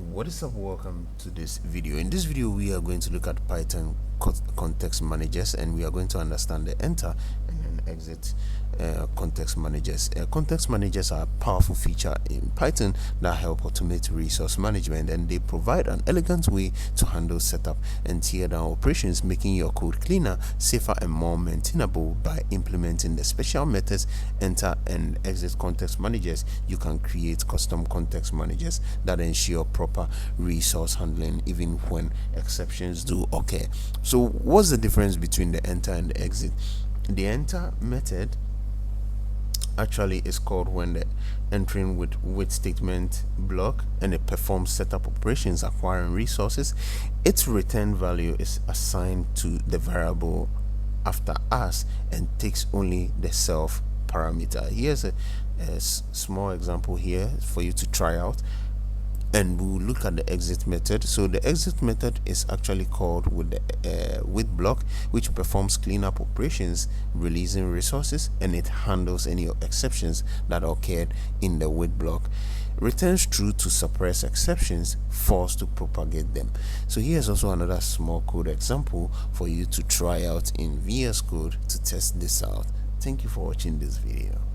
What is up? Welcome to this video. In this video we are going to look at Python context managers, and we are going to understand the enter and exit context managers. Context managers are a powerful feature in Python that help automate resource management, and they provide an elegant way to handle setup and tear down operations, making your code cleaner, safer, and more maintainable. By implementing the special methods enter and exit context managers, you can create custom context managers that ensure proper resource handling even when exceptions do occur. So what's the difference between the enter and the exit? The enter method actually is called when the entering with wait statement block, and it performs setup operations acquiring resources. Its return value is assigned to the variable after us and takes only the self parameter. Here's a small example here for you to try out, and we'll look at the exit method. So the exit method is actually called with the wait block, which performs cleanup operations, releasing resources, and it handles any exceptions that occurred in the wait block. Returns true to suppress exceptions, false to propagate them. So here's also another small code example for you to try out in VS Code to test this out. Thank you for watching this video.